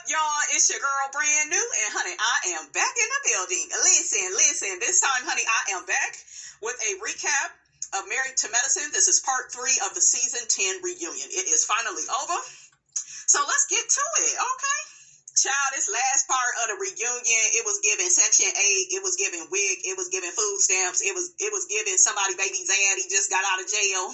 up, y'all? It's your girl, Brand New, and honey, I am back in the building. Listen. This time, honey, I am back with a recap of Married to Medicine. This is part 3 of the season 10 reunion. It is finally over, so let's get to it, okay? Child, this last part of the reunion, it was giving Section 8, it was giving WIC, it was giving food stamps, it was giving somebody baby's daddy just got out of jail.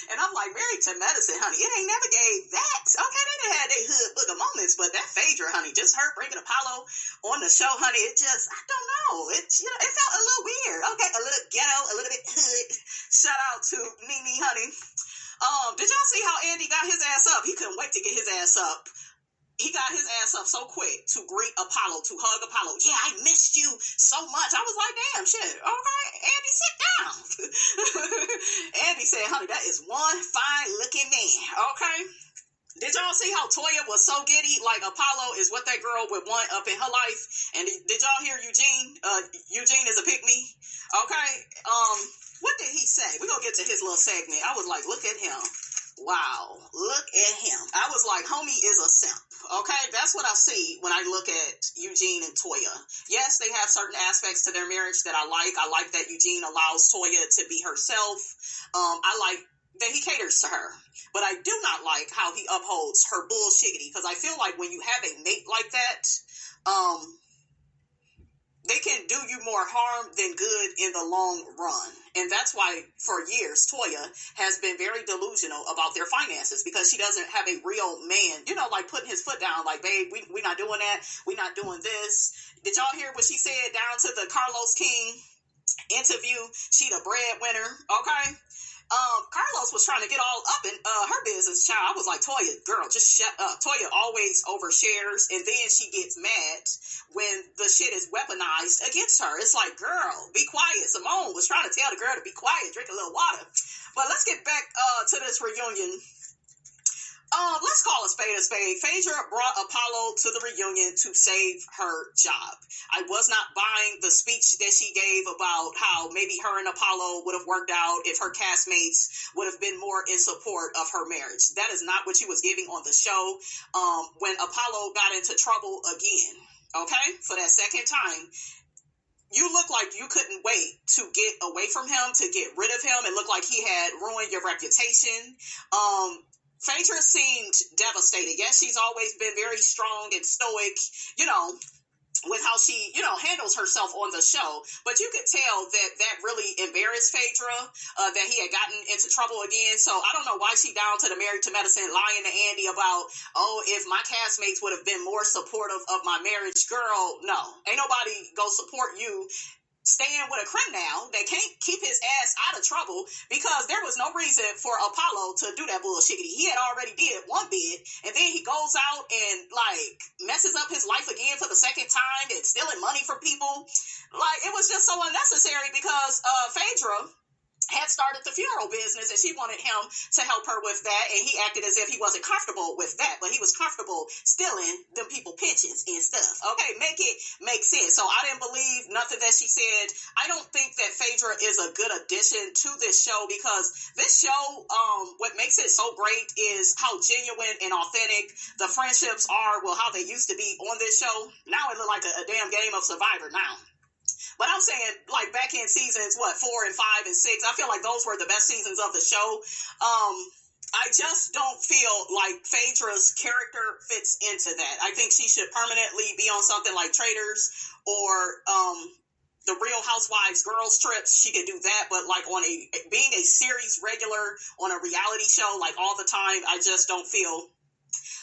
And I'm like, Married to Medicine, honey, it ain't never gave that. Okay, they done had their hood book of moments, but that Phaedra, honey, just her bringing Apollo on the show, honey, it just, I don't know. It felt a little weird. Okay, a little ghetto, a little bit hood. Shout out to Nene, honey. Did y'all see how Andy got his ass up? He couldn't wait to get his ass up. He got his ass up so quick to greet Apollo, to hug Apollo. Yeah, I missed you so much. I was like, damn, shit. Okay, Andy, sit down. Andy said, honey, that is one fine-looking man. Okay? Did y'all see how Toya was so giddy? Like, Apollo is what that girl would want up in her life. And did y'all hear Eugene? Eugene is a pick-me. Okay? What did he say? We're going to get to his little segment. I was like, look at him. Wow, look at him. I was like, homie is a simp. Okay, that's what I see when I look at Eugene and Toya. Yes, they have certain aspects to their marriage that I like. I like that Eugene allows Toya to be herself. I like that he caters to her. But I do not like how he upholds her bullshiggity, because I feel like when you have a mate like that, they can do you more harm than good in the long run. And that's why, for years, Toya has been very delusional about their finances, because she doesn't have a real man, like putting his foot down, like, babe, we're not doing that. We're not doing this. Did y'all hear what she said down to the Carlos King interview? She the breadwinner, okay? Carlos was trying to get all up in her business, child. I was like, Toya, girl, just shut up. Toya always overshares, and then she gets mad when the shit is weaponized against her. It's like, girl, be quiet. Simone was trying to tell the girl to be quiet, drink a little water. But let's get back to this reunion. Let's call a spade a spade. Phaedra brought Apollo to the reunion to save her job. I was not buying the speech that she gave about how maybe her and Apollo would have worked out if her castmates would have been more in support of her marriage. That is not what she was giving on the show. When Apollo got into trouble again, okay, for that second time, you look like you couldn't wait to get away from him, to get rid of him. It looked like he had ruined your reputation. Phaedra seemed devastated. Yes, she's always been very strong and stoic, with how she, handles herself on the show. But you could tell that really embarrassed Phaedra, that he had gotten into trouble again. So I don't know why she down to the Married to Medicine lying to Andy about, if my castmates would have been more supportive of my marriage. Girl, no. Ain't nobody go support you staying with a criminal that can't keep his ass out of trouble, because there was no reason for Apollo to do that bullshit. He had already did one bid, and then he goes out and messes up his life again for the second time and stealing money from people. Like, it was just so unnecessary, because Phaedra had started the funeral business, and she wanted him to help her with that, and he acted as if he wasn't comfortable with that, but he was comfortable stealing them people pensions and stuff. Okay, make it make sense. So I didn't believe nothing that she said. I don't think that Phaedra is a good addition to this show, because this show, what makes it so great is how genuine and authentic the friendships are, well, how they used to be on this show. Now it look like a damn game of Survivor now. But I'm saying, like, back in seasons, 4 and 5 and 6, I feel like those were the best seasons of the show. I just don't feel like Phaedra's character fits into that. I think she should permanently be on something like Traitors or the Real Housewives Girls Trips. She could do that, but like being a series regular on a reality show, like all the time, I just don't feel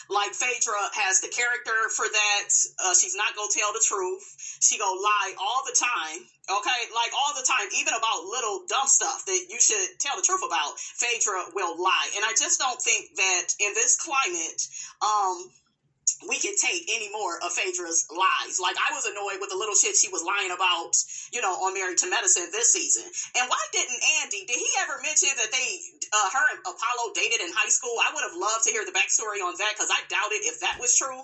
like Phaedra has the character for that. She's not gonna tell the truth. She gonna lie all the time. Okay, like all the time, even about little dumb stuff that you should tell the truth about. Phaedra will lie, and I just don't think that in this climate, we can take any more of Phaedra's lies. Like, I was annoyed with the little shit she was lying about, on Married to Medicine this season. And why didn't Andy, did he ever mention that her and Apollo dated in high school? I would have loved to hear the backstory on that, because I doubted if that was true.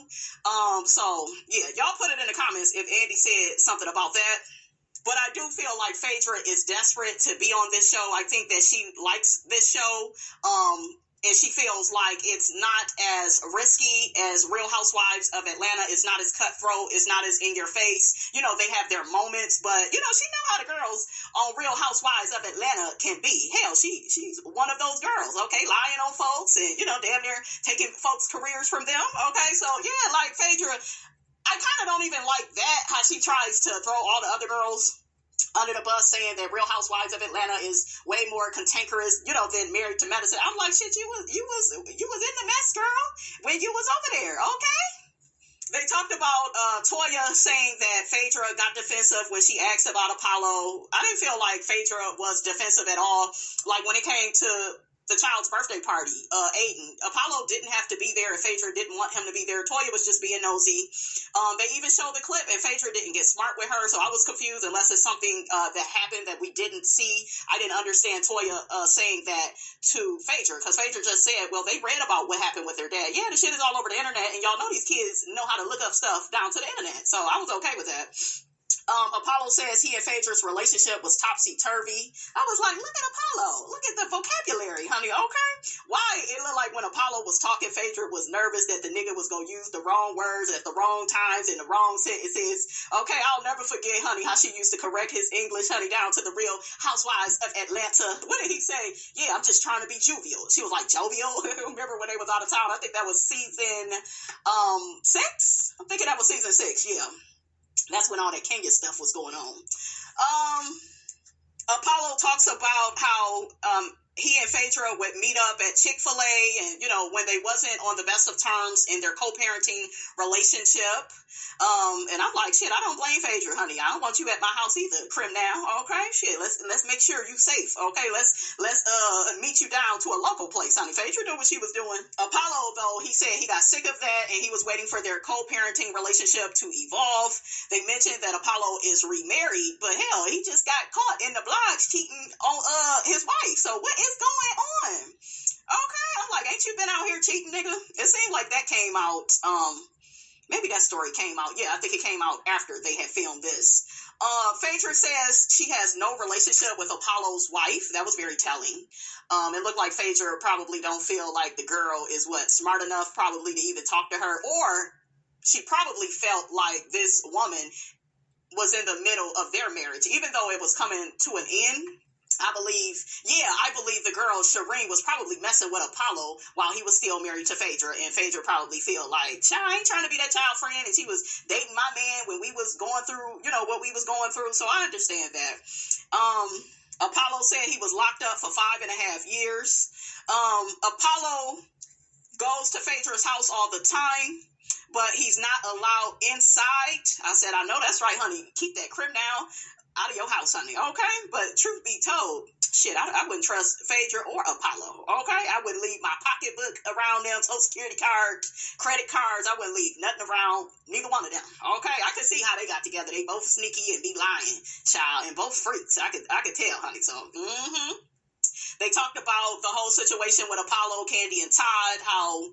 So yeah, y'all put it in the comments if Andy said something about that. But I do feel like Phaedra is desperate to be on this show. I think that she likes this show. and she feels like it's not as risky as Real Housewives of Atlanta. It's not as cutthroat. It's not as in your face. You know, they have their moments, but, you know, she know how the girls on Real Housewives of Atlanta can be. Hell, she's one of those girls, okay, lying on folks and, you know, damn near taking folks' careers from them, okay? So, yeah, like, Phaedra, I kind of don't even like that, how she tries to throw all the other girls under the bus, saying that Real Housewives of Atlanta is way more cantankerous, you know, than Married to Medicine. I'm like, shit, you was in the mess, girl, when you was over there, okay? They talked about Toya saying that Phaedra got defensive when she asked about Apollo. I didn't feel like Phaedra was defensive at all. Like, when it came to the child's birthday party, Aiden, Apollo didn't have to be there if Phaedra didn't want him to be there. Toya was just being nosy. They even showed the clip, and Phaedra didn't get smart with her, so I was confused, unless it's something that happened that we didn't see. I didn't understand Toya saying that to Phaedra, because Phaedra just said, well, they read about what happened with their dad. Yeah, the shit is all over the internet, and y'all know these kids know how to look up stuff down to the internet, so I was okay with that. Apollo says he and Phaedra's relationship was topsy-turvy. I was like, look at Apollo. Look at the vocabulary, honey, okay? Why? It looked like when Apollo was talking, Phaedra was nervous that the nigga was going to use the wrong words at the wrong times in the wrong sentences. Okay, I'll never forget, honey, how she used to correct his English, honey, down to the Real Housewives of Atlanta. What did he say? Yeah, I'm just trying to be jovial. She was like, jovial? Remember when they was out of town? I think that was season 6? I'm thinking that was season 6, yeah. That's when all that Kenya stuff was going on. Apollo talks about how he and Phaedra would meet up at Chick-fil-A, and, you know, when they wasn't on the best of terms in their co-parenting relationship. And I'm like, shit, I don't blame Phaedra, honey. I don't want you at my house either, Crim now. Okay, shit, let's make sure you safe. Okay, let's meet you down to a local place, honey. Phaedra knew what she was doing. Apollo, though, he said he got sick of that, and he was waiting for their co-parenting relationship to evolve. They mentioned that Apollo is remarried, but hell, he just got caught in the blogs cheating on his wife. So what is going on? Okay, I'm like, ain't you been out here cheating, nigga? It seemed like that came out. Maybe that story came out. Yeah, I think it came out after they had filmed this. Phaedra says she has no relationship with Apollo's wife. That was very telling. It looked like Phaedra probably don't feel like the girl is smart enough probably to even talk to her, or she probably felt like this woman was in the middle of their marriage, even though it was coming to an end. I believe the girl, Shireen, was probably messing with Apollo while he was still married to Phaedra, and Phaedra probably feel like, I ain't trying to be that child friend, and she was dating my man when we was going through, you know, what we was going through, so I understand that. Apollo said he was locked up for 5.5 years. Apollo goes to Phaedra's house all the time, but he's not allowed inside. I said, I know that's right, honey. Keep that crib now out of your house, honey, okay? But truth be told, shit, I wouldn't trust Phaedra or Apollo, okay? I wouldn't leave my pocketbook around them, Social Security cards, credit cards. I wouldn't leave nothing around neither one of them, okay? I could see how they got together. They both sneaky and be lying, child, and both freaks. I could tell, honey, so, They talked about the whole situation with Apollo, Candy, and Todd, how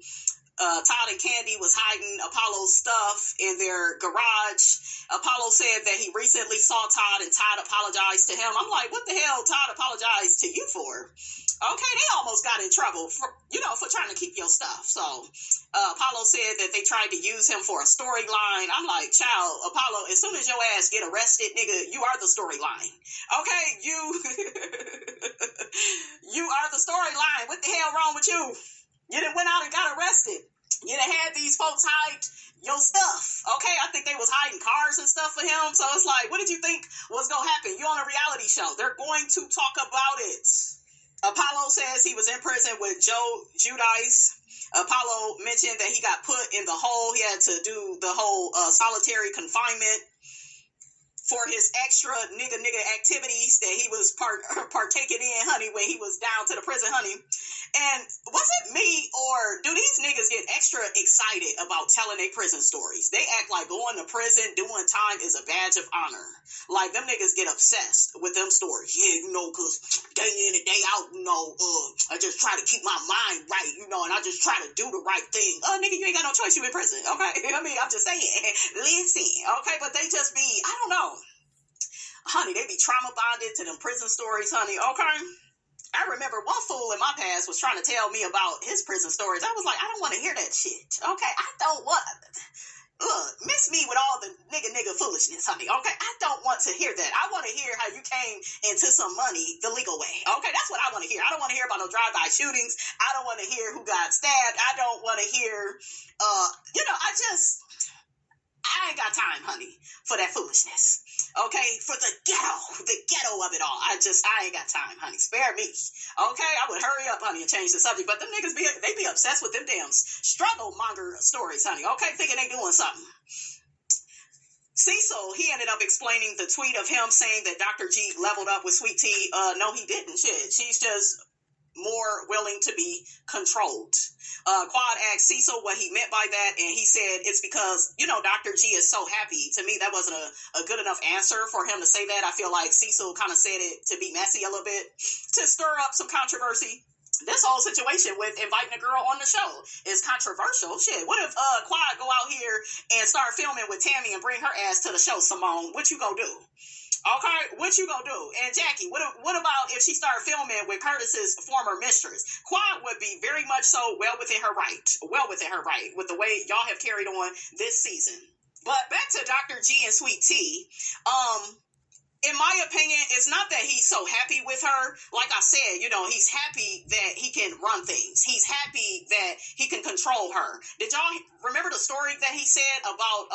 Todd and Candy was hiding Apollo's stuff in their garage. Apollo said that he recently saw Todd, and Todd apologized to him. I'm like, what the hell Todd apologized to you for? Okay, they almost got in trouble for trying to keep your stuff. So Apollo said that they tried to use him for a storyline. I'm like, child, Apollo, as soon as your ass get arrested, nigga, you are the storyline. Okay, you are the storyline. What the hell wrong with you? You done went out and got arrested. You done had these folks hide your stuff. Okay, I think they was hiding cars and stuff for him. So it's like, what did you think was going to happen? You're on a reality show. They're going to talk about it. Apollo says he was in prison with Joe Giudice. Apollo mentioned that he got put in the hole. He had to do the whole solitary confinement for his extra nigga activities that he was partaking in, honey, when he was down to the prison, honey. And was it me, or do these niggas get extra excited about telling their prison stories? They act like going to prison, doing time is a badge of honor. Like, them niggas get obsessed with them stories. Yeah, because day in and day out, I just try to keep my mind right, and I just try to do the right thing. Nigga, you ain't got no choice. You in prison, okay? I mean, I'm just saying. Listen, okay? But they just be, I don't know. Honey, they be trauma bonded to them prison stories, honey, okay? I remember one fool in my past was trying to tell me about his prison stories. I was like, I don't want to hear that shit. Okay, I don't want. Miss me with all the nigga foolishness, honey. Okay, I don't want to hear that. I want to hear how you came into some money the legal way. Okay, that's what I want to hear. I don't want to hear about no drive-by shootings. I don't want to hear who got stabbed. I don't want to hear, I ain't got time, honey, for that foolishness. Okay, for the ghetto of it all. I ain't got time, honey. Spare me. Okay, I would hurry up, honey, and change the subject. But them niggas they be obsessed with them damn struggle monger stories, honey. Okay, thinking they doing something. Cecil, he ended up explaining the tweet of him saying that Dr. G leveled up with Sweet Tea. No, he didn't. Shit, she's just more willing to be controlled. Quad asked Cecil what he meant by that, and he said it's because, Dr. G is so happy. To me, that wasn't a good enough answer for him to say that. I feel like Cecil kind of said it to be messy a little bit, to stir up some controversy. This whole situation with inviting a girl on the show is controversial. Shit, what if Quad go out here and start filming with Tammy and bring her ass to the show, Simone? What you gonna do? Okay, what you gonna do? And Jackie, what about if she started filming with Curtis's former mistress? Quad would be very much so well within her right with the way y'all have carried on this season. But back to Dr. G and Sweet Tea. In my opinion, it's not that he's so happy with her. Like I said, he's happy that he can run things. He's happy that he can control her. Did y'all remember the story that he said about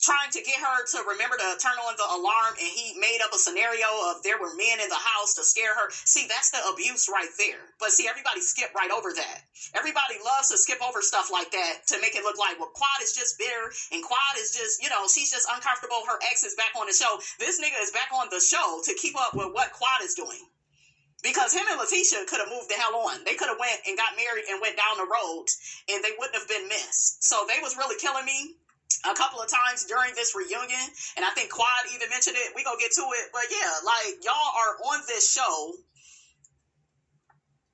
trying to get her to remember to turn on the alarm, and he made up a scenario of there were men in the house to scare her? See, that's the abuse right there. But see, everybody skipped right over that. Everybody loves to skip over stuff like that to make it look like, well, Quad is just bitter, and Quad is just, she's just uncomfortable. Her ex is back on the show. This nigga is back on the show to keep up with what Quad is doing. Because him and Letitia could have moved the hell on. They could have went and got married and went down the road, and they wouldn't have been missed. So they was really killing me a couple of times during this reunion, and I think Quad even mentioned it. We gonna get to it, but yeah, like, y'all are on this show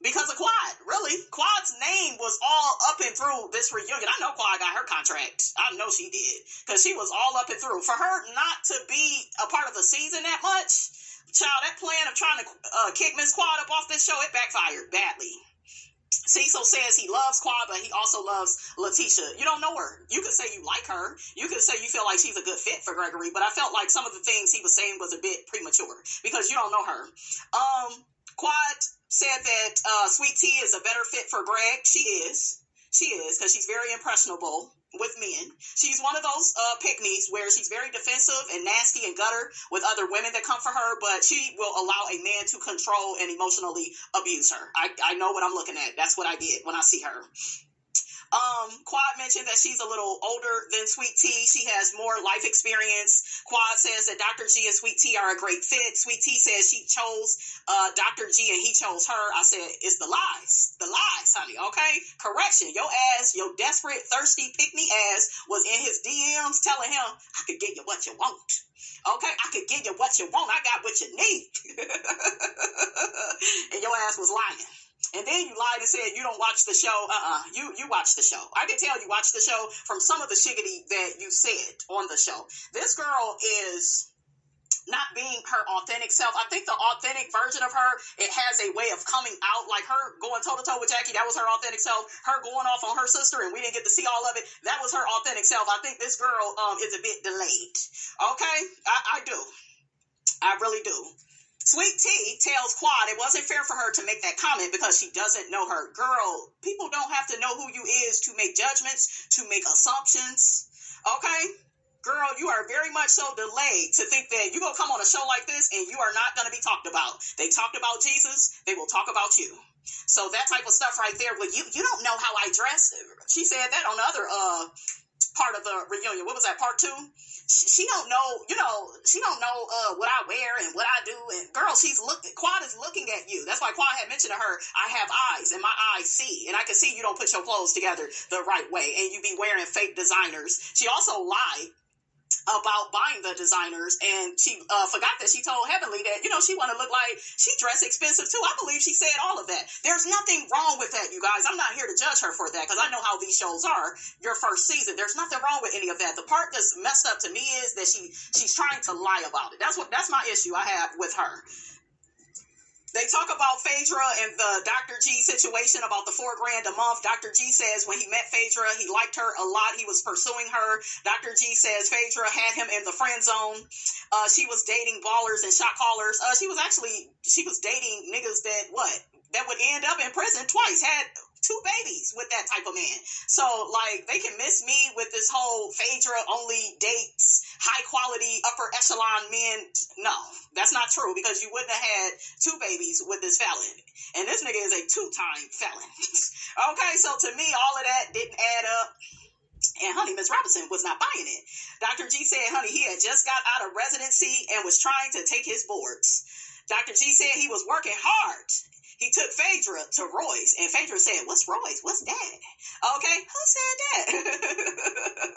because of Quad. Really, Quad's name was all up and through this reunion. I know Quad got her contract. I know she did, because she was all up and through. For her not to be a part of the season that much, child, that plan of trying to kick Miss Quad up off this show, it backfired badly. Cecil says he loves Quad, but he also loves Letitia. You don't know her. You could say you like her. You could say you feel like she's a good fit for Gregory, but I felt like some of the things he was saying was a bit premature because you don't know her. Quad said that Sweet Tea is a better fit for Greg. She is, because she's very impressionable with men. She's one of those pick-me's where she's very defensive and nasty and gutter with other women that come for her, but she will allow a man to control and emotionally abuse her. I know what I'm looking at. That's what I get when I see her. Quad mentioned that she's a little older than Sweet Tea. She has more life experience. Quad says that Dr. G and Sweet Tea are a great fit. Sweet Tea says she chose Dr. G and he chose her. I said, it's the lies, honey. Okay, correction. Your ass, your desperate, thirsty, pick-me ass was in his DMs telling him, I could get you what you want. Okay, I could give you what you want. I got what you need. And your ass was lying. And then you lied and said you don't watch the show. You watch the show. I can tell you watch the show from some of the shiggity that you said on the show. This girl is not being her authentic self. I think the authentic version of her, it has a way of coming out, like her going toe-to-toe with Jackie. That was her authentic self. Her going off on her sister, and we didn't get to see all of it. That was her authentic self. I think this girl is a bit delayed. Okay? I do. I really do. Sweet Tea tells Quad it wasn't fair for her to make that comment because she doesn't know her. Girl, people don't have to know who you is to make judgments, to make assumptions. Okay? Girl, you are very much so delayed to think that you're going to come on a show like this and you are not going to be talked about. They talked about Jesus. They will talk about you. So that type of stuff right there, well, you don't know how I dress. She said that on the other part of the reunion. What was that, part 2? She don't know, she don't know what I wear and what I do. And girl, Quad is looking at you. That's why Quad had mentioned to her, I have eyes and my eyes see. And I can see you don't put your clothes together the right way. And you be wearing fake designers. She also lied about buying the designers, and she forgot that she told Heavenly that, she want to look like she dressed expensive too. I believe she said all of that. There's nothing wrong with that, you guys. I'm not here to judge her for that because I know how these shows are your first season. There's nothing wrong with any of that. The part that's messed up to me is that she's trying to lie about it. That's my issue I have with her. They talk about Phaedra and the Dr. G situation about the $4,000 a month. Dr. G says when he met Phaedra, he liked her a lot. He was pursuing her. Dr. G says Phaedra had him in the friend zone. She was dating ballers and shot callers. She was dating niggas that would end up in prison twice, had 2 babies with that type of man. So, like, they can miss me with this whole Phaedra only dates high quality upper echelon men. No, that's not true, because you wouldn't have had 2 babies with this felon. And this nigga is a 2-time felon. Okay, so to me, all of that didn't add up. And honey, Miss Robinson was not buying it. Dr. G said, honey, he had just got out of residency and was trying to take his boards. Dr. G said he was working hard. He took Phaedra to Roy's, and Phaedra said, what's Roy's? What's that? Okay, who said that?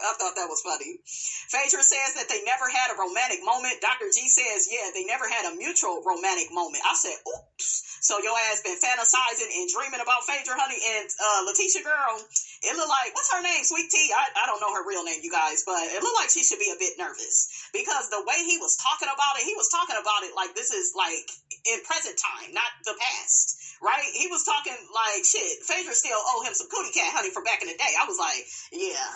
I thought that was funny. Phaedra says that they never had a romantic moment. Dr. G says, yeah, they never had a mutual romantic moment. I said, oops. So your ass been fantasizing and dreaming about Phaedra, honey, and Letitia girl, it looked like, what's her name? Sweet Tea? I don't know her real name, you guys, but it looked like she should be a bit nervous, because the way he was talking about it like this is like in present time, not the past. Right? He was talking like, shit, Phaedra still owe him some cootie cat, honey, from back in the day. I was like, yeah.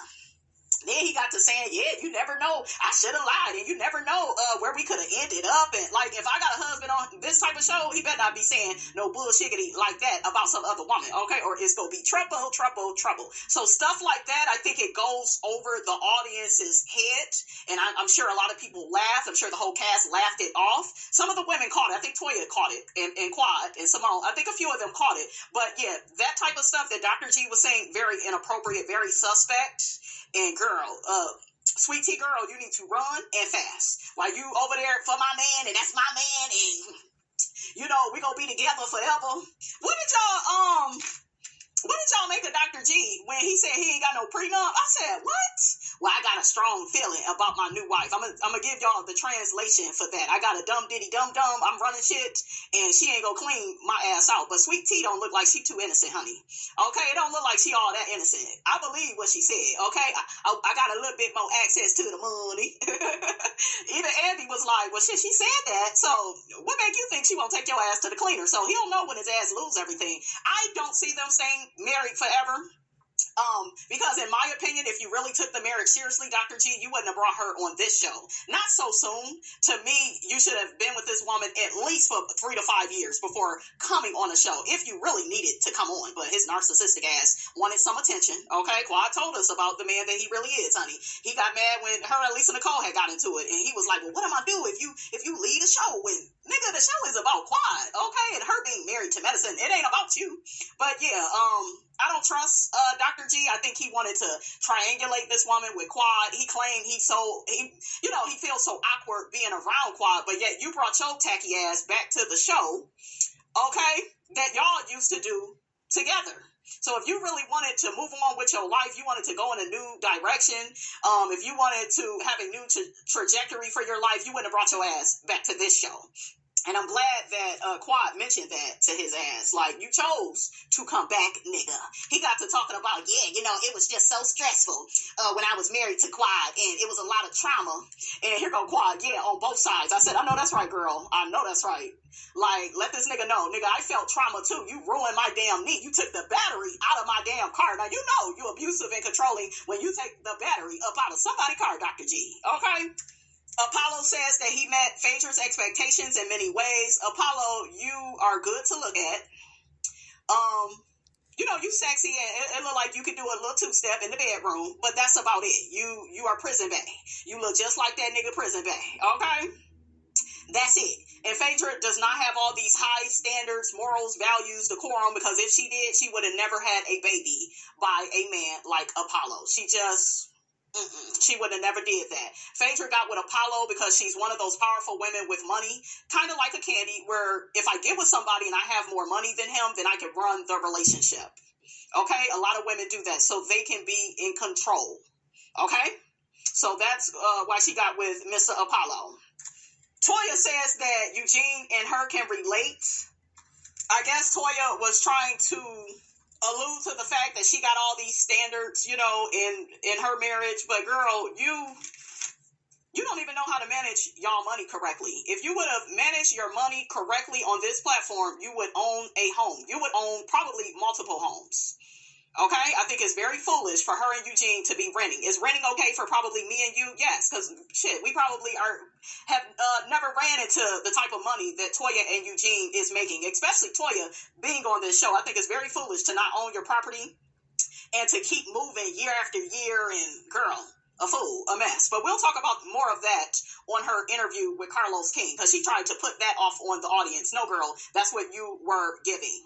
Then he got to saying, yeah, you never know. I should have lied, and you never know where we could have ended up. And like, if I got a husband on this type of show, he better not be saying no bullshiggity like that about some other woman, okay? Or it's gonna be trouble, trouble, trouble. So stuff like that, I think it goes over the audience's head, and I'm sure a lot of people laughed. I'm sure the whole cast laughed it off. Some of the women caught it. I think Toya caught it, and Quad, and Simone. I think a few of them caught it. But yeah, that type of stuff that Dr. G was saying, very inappropriate, very suspect. And girl, Sweet Tea girl, you need to run and fast. While you over there for my man, and that's my man, and you know we gonna be together forever. What did y'all make of Dr. G when he said he ain't got no prenup? I said, what? Well, I got a strong feeling about my new wife. I'm gonna give y'all the translation for that. I got a dumb diddy dum dum. I'm running shit, and she ain't gonna clean my ass out. But Sweet Tea don't look like she too innocent, honey. Okay, it don't look like she all that innocent. I believe what she said. Okay, I got a little bit more access to the money. Even Andy was like, well, shit, she said that. So what make you think she won't take your ass to the cleaner? So he don't know when his ass lose everything. I don't see them staying married forever. Because in my opinion, if you really took the marriage seriously, Dr. G, you wouldn't have brought her on this show. Not so soon. To me, you should have been with this woman at least for 3 to 5 years before coming on the show, if you really needed to come on. But his narcissistic ass wanted some attention. Okay, Quad told us about the man that he really is, honey. He got mad when her and Lisa Nicole had got into it, and he was like, well, what am I do if you lead a show when, nigga, the show is about Quad, okay? And her being married to medicine, it ain't about you. But yeah, I don't trust Dr. G. I think he wanted to triangulate this woman with Quad. He claimed he feels so awkward being around Quad, but yet you brought your tacky ass back to the show, okay, that y'all used to do together. So if you really wanted to move on with your life, you wanted to go in a new direction, if you wanted to have a new trajectory for your life, you wouldn't have brought your ass back to this show. And I'm glad that Quad mentioned that to his ass. Like, you chose to come back, nigga. He got to talking about, it was just so stressful when I was married to Quad, and it was a lot of trauma. And here go Quad, on both sides. I said, I know that's right, girl. I know that's right. Like, let this nigga know, nigga, I felt trauma too. You ruined my damn knee. You took the battery out of my damn car. Now, you know you abusive and controlling when you take the battery up out of somebody's car, Dr. G. Okay? Apollo says that he met Phaedra's expectations in many ways. Apollo, you are good to look at. You sexy, and it look like you could do a little two-step in the bedroom, but that's about it. You are prison bae. You look just like that nigga prison bae, okay? That's it. And Phaedra does not have all these high standards, morals, values, decorum, because if she did, she would have never had a baby by a man like Apollo. She would have never did that. Phaedra got with Apollo because she's one of those powerful women with money, kind of like a Candy, where if I get with somebody and I have more money than him, then I can run the relationship. Okay? A lot of women do that so they can be in control. Okay? So that's why she got with Mr. Apollo. Toya says that Eugene and her can relate. I guess Toya was trying to allude to the fact that she got all these standards, in her marriage, but girl, you You don't even know how to manage y'all money correctly. If you would have managed your money correctly on this platform, you would own a home. You would own probably multiple homes. Okay, I think it's very foolish for her and Eugene to be renting. Is renting okay for probably me and you? Yes, because shit, we probably have never ran into the type of money that Toya and Eugene is making, especially Toya being on this show. I think it's very foolish to not own your property and to keep moving year after year. And girl, a fool, a mess. But we'll talk about more of that on her interview with Carlos King, because she tried to put that off on the audience. No, girl, that's what you were giving.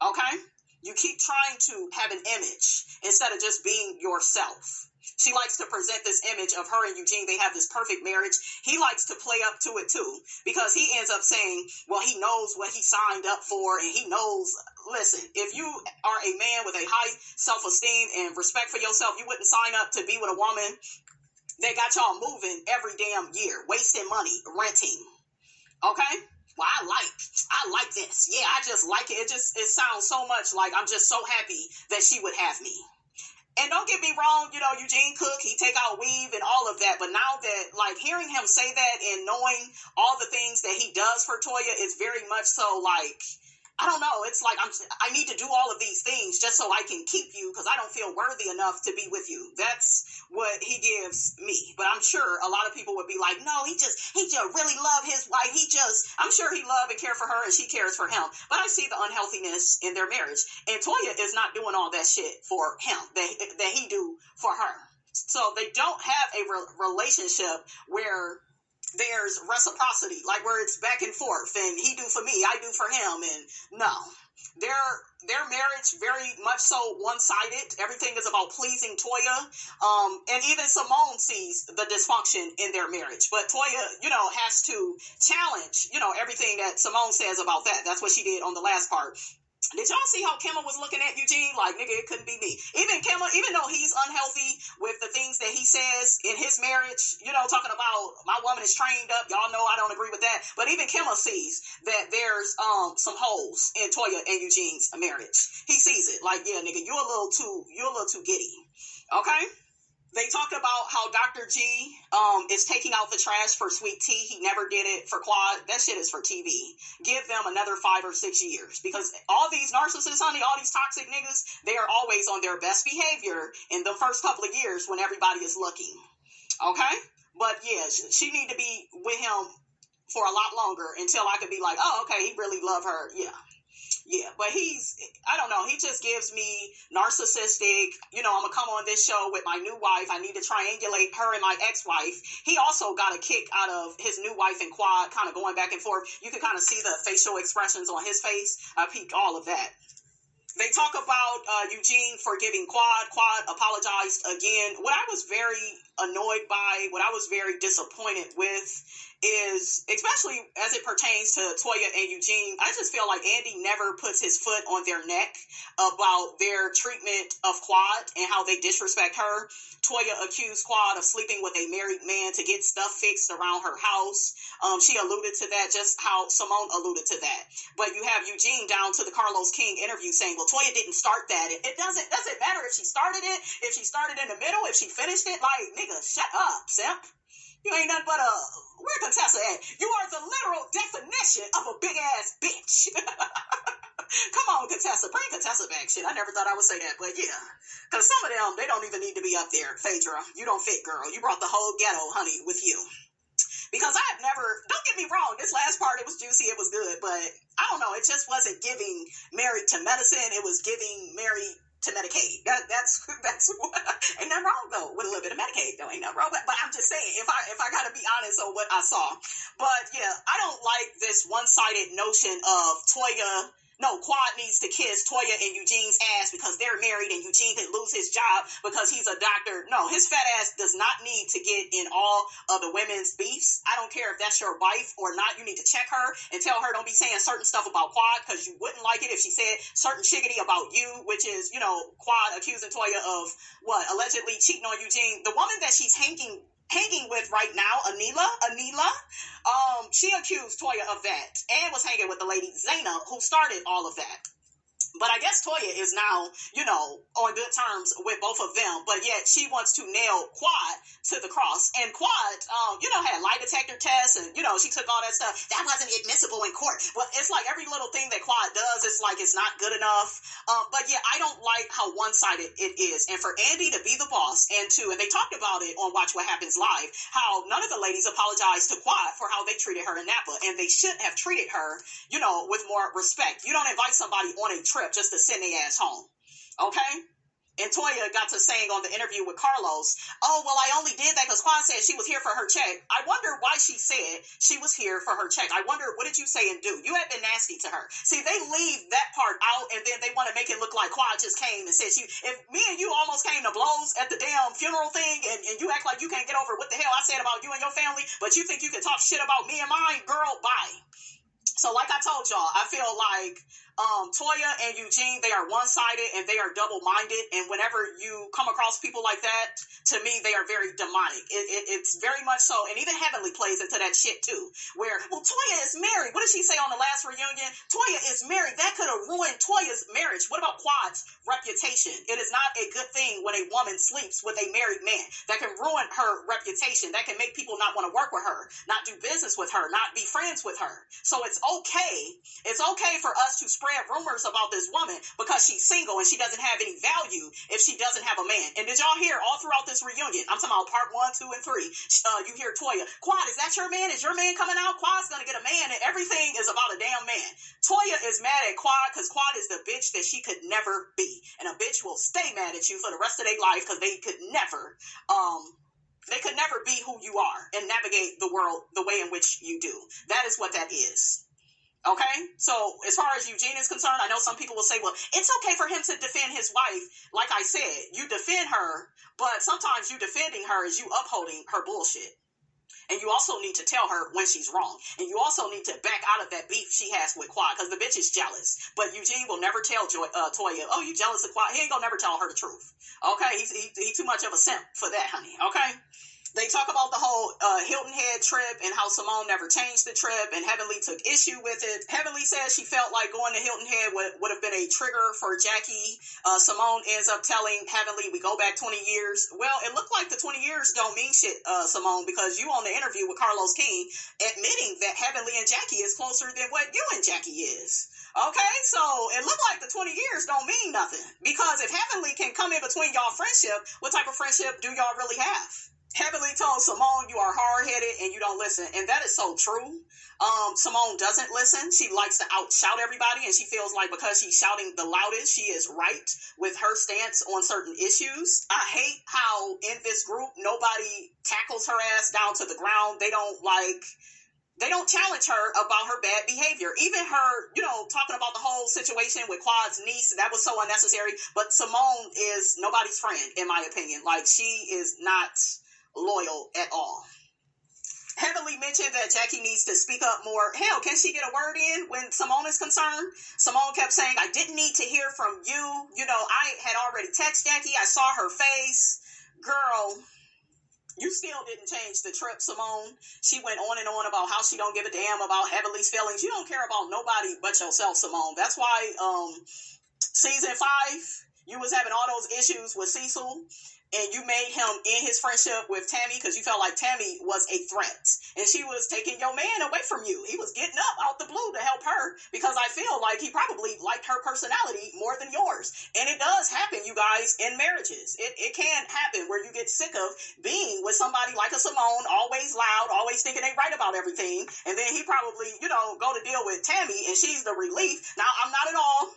Okay? You keep trying to have an image instead of just being yourself. She likes to present this image of her and Eugene. They have this perfect marriage. He likes to play up to it too, because he ends up saying, well, he knows what he signed up for, and he knows, listen, if you are a man with a high self-esteem and respect for yourself, you wouldn't sign up to be with a woman that got y'all moving every damn year, wasting money, renting. Okay? Well, I like this. Yeah, I just like it. It sounds so much like I'm just so happy that she would have me. And don't get me wrong, Eugene Cook, he take out weave and all of that. But now that, like, hearing him say that and knowing all the things that he does for Toya is very much so like, I don't know. It's like I need to do all of these things just so I can keep you, because I don't feel worthy enough to be with you. That's what he gives me. But I'm sure a lot of people would be like, no, he just really love his wife. I'm sure he love and care for her and she cares for him. But I see the unhealthiness in their marriage. And Toya is not doing all that shit for him that he do for her. So they don't have a relationship where there's reciprocity, like where it's back and forth, and he do for me, I do for him. And no, their marriage very much so one-sided. Everything is about pleasing Toya, and even Simone sees the dysfunction in their marriage. But Toya, has to challenge, everything that Simone says about that. That's what she did on the last part. Did y'all see how Kimmel was looking at Eugene? Like, nigga, it couldn't be me. Even Kimmel, even though he's unhealthy with the things that he says in his marriage, talking about my woman is trained up. Y'all know I don't agree with that. But even Kimmel sees that there's some holes in Toya and Eugene's marriage. He sees it. Like, yeah, nigga, you're a little too giddy. Okay? They talked about how Dr. G is taking out the trash for Sweet Tea. He never did it for Quad. That shit is for TV. Give them another 5 or 6 years. Because all these narcissists, honey, all these toxic niggas, they are always on their best behavior in the first couple of years when everybody is looking. Okay? But yeah, she need to be with him for a lot longer until I could be like, oh, okay, he really love her. Yeah, but I don't know, he just gives me narcissistic, I'm going to come on this show with my new wife. I need to triangulate her and my ex-wife. He also got a kick out of his new wife and Quad kind of going back and forth. You can kind of see the facial expressions on his face. I peeped all of that. They talk about Eugene forgiving Quad. Quad apologized again. What I was very annoyed by, what I was very disappointed with is, especially as it pertains to Toya and Eugene, I just feel like Andy never puts his foot on their neck about their treatment of Quad and how they disrespect her. Toya accused Quad of sleeping with a married man to get stuff fixed around her house. She alluded to that, just how Simone alluded to that. But you have Eugene down to the Carlos King interview saying, well, Toya didn't start that. It doesn't matter if she started it, if she started in the middle, if she finished it. Like, nigga, shut up, simp. You ain't nothing but where Contessa at? You are the literal definition of a big-ass bitch. Come on, Contessa. Bring Contessa back. Shit, I never thought I would say that, but yeah. Because some of them, they don't even need to be up there. Phaedra, you don't fit, girl. You brought the whole ghetto, honey, with you. Because I have never, don't get me wrong, this last part, it was juicy, it was good, but I don't know, it just wasn't giving Married to Medicine. It was giving Married to Medicaid. That's what, ain't nothing wrong though with a little bit of Medicaid though, ain't nothing wrong. But I'm just saying, if I gotta be honest on what I saw. But yeah, I don't like this one-sided notion of Quad needs to kiss Toya and Eugene's ass because they're married and Eugene could lose his job because he's a doctor. No, his fat ass does not need to get in all of the women's beefs. I don't care if that's your wife or not. You need to check her and tell her don't be saying certain stuff about Quad, because you wouldn't like it if she said certain shiggity about you, which is, Quad accusing Toya of allegedly cheating on Eugene. The woman that she's hanging with right now, Anila, she accused Toya of that and was hanging with the lady Zaina, who started all of that. But I guess Toya is now, on good terms with both of them. But yet she wants to nail Quad to the cross. And Quad, had lie detector tests and, she took all that stuff. That wasn't admissible in court. Well, it's like every little thing that Quad does, it's like it's not good enough. But yeah, I don't like how one-sided it is. And for Andy to be the boss and they talked about it on Watch What Happens Live, how none of the ladies apologized to Quad for how they treated her in Napa. And they should have treated her, with more respect. You don't invite somebody on a trip just to send their ass home. Okay? And Toya got to saying on the interview with Carlos, oh, well, I only did that because Quan said she was here for her check. I wonder why she said she was here for her check. I wonder, what did you say and do? You have been nasty to her. See, they leave that part out, and then they want to make it look like Quan just came and said if me and you almost came to blows at the damn funeral thing, and you act like you can't get over what the hell I said about you and your family, but you think you can talk shit about me and mine, girl, bye. So like I told y'all, I feel like Toya and Eugene, they are one-sided and they are double-minded. And whenever you come across people like that, to me, they are very demonic. It's very much so. And even Heavenly plays into that shit too, where, well, Toya is married. What did she say on the last reunion? Toya is married. That could have ruined Toya's marriage. What about Quad's reputation? It is not a good thing when a woman sleeps with a married man. That can ruin her reputation. That can make people not want to work with her, not do business with her, not be friends with her. So it's okay. It's okay for us to spread rumors about this woman because she's single and she doesn't have any value if she doesn't have a man. And did y'all hear all throughout this reunion, I'm talking about part 1, 2, and 3, you hear Toya, Quad, is that your man? Is your man coming out? Quad's gonna get a man, and everything is about a damn man. Toya is mad at Quad because Quad is the bitch that she could never be. And a bitch will stay mad at you for the rest of their life because they could never be who you are and navigate the world the way in which you do. That is what that is. Okay, so as far as Eugene is concerned, I know some people will say, well, it's okay for him to defend his wife. Like I said, you defend her, but sometimes you defending her is you upholding her bullshit. And you also need to tell her when she's wrong. And you also need to back out of that beef she has with Quad, because the bitch is jealous. But Eugene will never tell Toya, oh, you jealous of Quad? He ain't gonna never tell her the truth. Okay, he's too much of a simp for that, honey. Okay. They talk about the whole Hilton Head trip and how Simone never changed the trip, and Heavenly took issue with it. Heavenly says she felt like going to Hilton Head would have been a trigger for Jackie. Simone ends up telling Heavenly, we go back 20 years. Well, it looked like the 20 years don't mean shit, Simone, because you on the interview with Carlos King admitting that Heavenly and Jackie is closer than what you and Jackie is. Okay, so it looked like the 20 years don't mean nothing, because if Heavenly can come in between y'all friendship, what type of friendship do y'all really have? Heavenly told Simone, you are hard-headed and you don't listen. And that is so true. Simone doesn't listen. She likes to outshout everybody, and she feels like because she's shouting the loudest, she is right with her stance on certain issues. I hate how in this group, nobody tackles her ass down to the ground. They don't challenge her about her bad behavior. Even her, talking about the whole situation with Quad's niece, that was so unnecessary. But Simone is nobody's friend, in my opinion. Like, she is not loyal at all. Heavenly mentioned that Jackie needs to speak up more. Hell, can she get a word in when Simone is concerned? Simone kept saying, I didn't need to hear from you. I had already texted Jackie. I saw her face. Girl, you still didn't change the trip, Simone. She went on and on about how she don't give a damn about Heavenly's feelings. You don't care about nobody but yourself, Simone. That's why season 5, you was having all those issues with Cecil. And you made him end his friendship with Tammy because you felt like Tammy was a threat. And she was taking your man away from you. He was getting up out the blue to help her because I feel like he probably liked her personality more than yours. And it does happen, you guys, in marriages. It can happen where you get sick of being with somebody like a Simone, always loud, always thinking they right about everything. And then he probably, go to deal with Tammy and she's the relief. Now, I'm not at all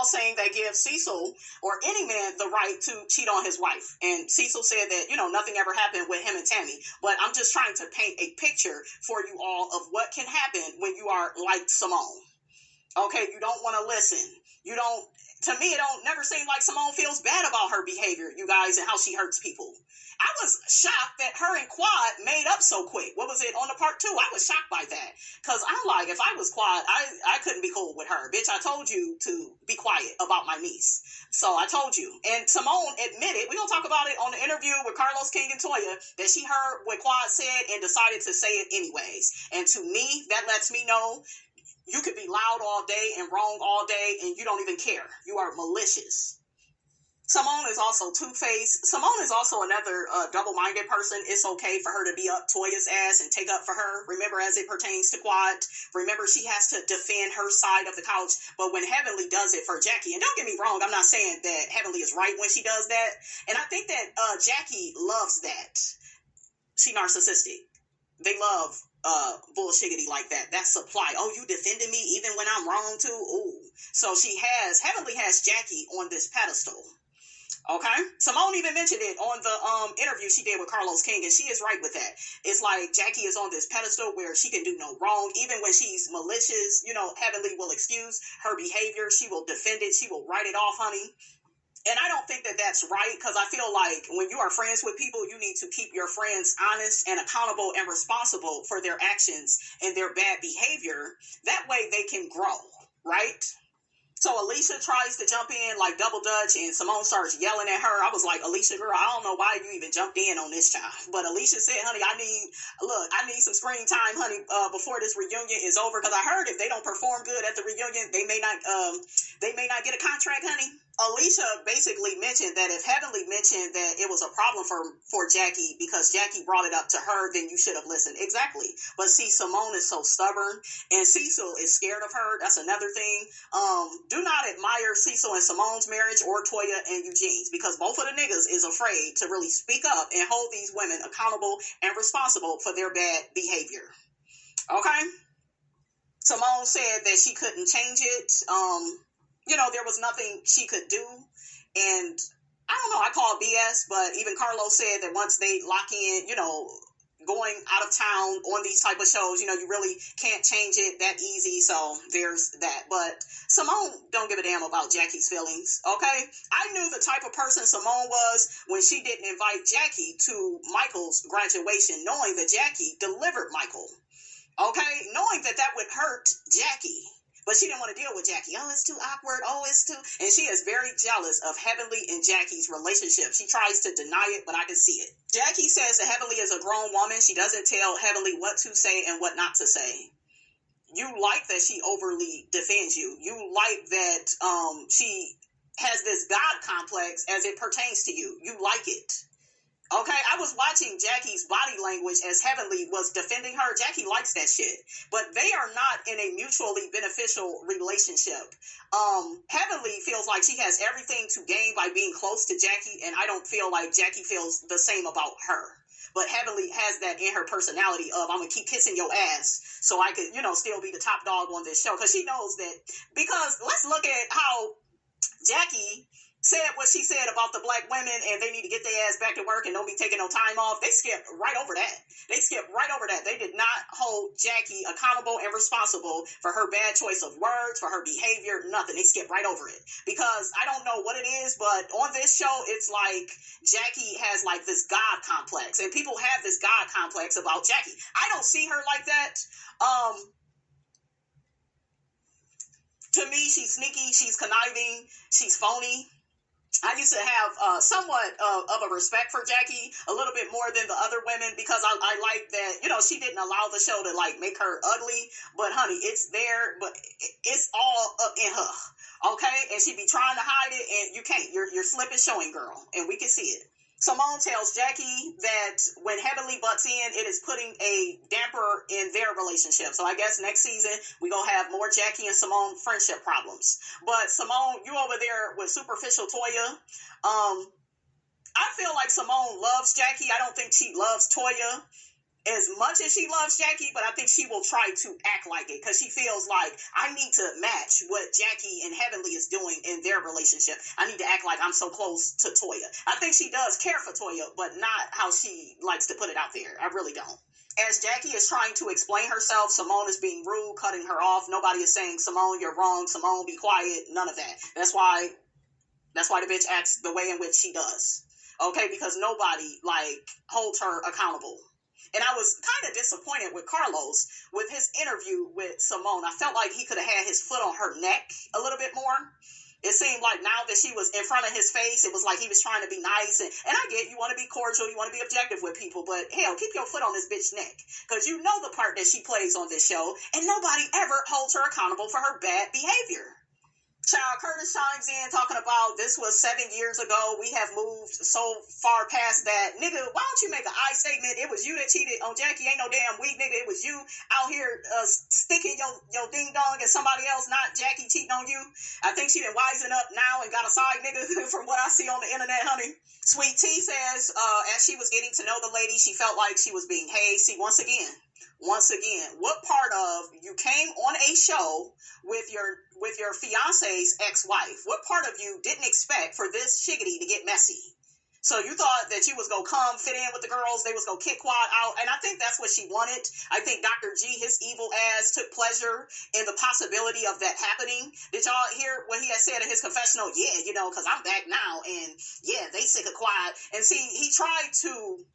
saying that gives Cecil or any man the right to cheat on his wife. And Cecil said that, nothing ever happened with him and Tammy. But I'm just trying to paint a picture for you all of what can happen when you are like Simone. Okay, you don't want to listen. To me, it don't never seem like Simone feels bad about her behavior, you guys, and how she hurts people. I was shocked that her and Quad made up so quick. What was it on the part 2? I was shocked by that. Because I'm like, if I was Quad, I couldn't be cool with her. Bitch, I told you to be quiet about my niece. So I told you. And Simone admitted, we're going to talk about it on the interview with Carlos King and Toya, that she heard what Quad said and decided to say it anyways. And to me, that lets me know You could be loud all day and wrong all day, and you don't even care. You are malicious. Simone is also two-faced. Simone is also another double-minded person. It's okay for her to be up Toya's ass and take up for her. Remember, as it pertains to Quad, remember she has to defend her side of the couch. But when Heavenly does it for Jackie, and don't get me wrong, I'm not saying that Heavenly is right when she does that. And I think that Jackie loves that. She narcissistic. They love bullshiggity like that. That's supply. Oh, you defended me even when I'm wrong too? Ooh. So Heavenly has Jackie on this pedestal. Okay, Simone even mentioned it on the interview she did with Carlos King, and she is right with that. It's like Jackie is on this pedestal where she can do no wrong, even when she's malicious. Heavenly will excuse her behavior. She will defend it. She will write it off, honey. And I don't think that that's right, because I feel like when you are friends with people, you need to keep your friends honest and accountable and responsible for their actions and their bad behavior. That way they can grow, right? So Alicia tries to jump in like double dutch, and Simone starts yelling at her. I was like, Alicia, girl, I don't know why you even jumped in on this child. But Alicia said, honey, I need some screen time, honey, before this reunion is over. Because I heard if they don't perform good at the reunion, they may not get a contract, honey. Alicia basically mentioned that if Heavenly mentioned that it was a problem for Jackie because Jackie brought it up to her, then you should have listened. Exactly. But see, Simone is so stubborn, and Cecil is scared of her. That's another thing. Do not admire Cecil and Simone's marriage or Toya and Eugene's, because both of the niggas is afraid to really speak up and hold these women accountable and responsible for their bad behavior. Okay? Simone said that she couldn't change it. There was nothing she could do. And I don't know, I call it BS, but even Carlos said that once they lock in, going out of town on these type of shows, you really can't change it that easy. So there's that. But Simone don't give a damn about Jackie's feelings, okay? I knew the type of person Simone was when she didn't invite Jackie to Michael's graduation, knowing that Jackie delivered Michael, okay? Knowing that would hurt Jackie. But she didn't want to deal with Jackie. Oh, it's too awkward. Oh, it's too... And she is very jealous of Heavenly and Jackie's relationship. She tries to deny it, but I can see it. Jackie says that Heavenly is a grown woman. She doesn't tell Heavenly what to say and what not to say. You like that she overly defends you. You like that she has this God complex as it pertains to you. You like it. Okay, I was watching Jackie's body language as Heavenly was defending her. Jackie likes that shit. But they are not in a mutually beneficial relationship. Heavenly feels like she has everything to gain by being close to Jackie, and I don't feel like Jackie feels the same about her. But Heavenly has that in her personality of, I'm going to keep kissing your ass so I could, still be the top dog on this show. Because she knows that, because let's look at how Jackie said what she said about the black women, and they need to get their ass back to work and don't be taking no time off. They skipped right over that. They did not hold Jackie accountable and responsible for her bad choice of words, for her behavior, nothing. They skipped right over it. Because I don't know what it is, but on this show, it's like Jackie has like this God complex, and people have this God complex about Jackie. I don't see her like that. To me, she's sneaky, she's conniving, she's phony. I used to have somewhat of a respect for Jackie, a little bit more than the other women, because I like that, she didn't allow the show to like make her ugly, but honey, it's there, but it's all up in her, okay? And she be trying to hide it, and you can't. Your slip is showing, girl, and we can see it. Simone tells Jackie that when Heavenly butts in, it is putting a damper in their relationship. So I guess next season, we're going to have more Jackie and Simone friendship problems. But Simone, you over there with superficial Toya. I feel like Simone loves Jackie. I don't think she loves Toya as much as she loves Jackie, but I think she will try to act like it, because she feels like, I need to match what Jackie and Heavenly is doing in their relationship. I need to act like I'm so close to Toya. I think she does care for Toya, but not how she likes to put it out there. I really don't. As Jackie is trying to explain herself, Simone is being rude, cutting her off. Nobody is saying, Simone, you're wrong. Simone, be quiet. None of that. That's why the bitch acts the way in which she does. Okay, because nobody holds her accountable. And I was kind of disappointed with Carlos with his interview with Simone. I felt like he could have had his foot on her neck a little bit more. It seemed like now that she was in front of his face, it was like he was trying to be nice. And I get you want to be cordial, you want to be objective with people, but hell, keep your foot on this bitch's neck. Because you know the part that she plays on this show, and nobody ever holds her accountable for her bad behavior. Child Curtis chimes in talking about this was 7 years ago. We have moved so far past that. Nigga, why don't you make an I statement? It was you that cheated on Jackie. Ain't no damn weak nigga. It was you out here sticking your ding dong and somebody else, not Jackie cheating on you. I think she done wisen up now and got a side nigga from what I see on the internet, honey. Sweet T says, as she was getting to know the lady, she felt like she was being hazed. See, once again, what part of you came on a show with your fiance's ex-wife? What part of you didn't expect for this shiggity to get messy? So you thought that you was going to come fit in with the girls, they was going to kick Quad out, and I think that's what she wanted. I think Dr. G, his evil ass, took pleasure in the possibility of that happening. Did y'all hear what he had said in his confessional? Yeah, because I'm back now, and yeah, they sick of Quad. And see, he tried to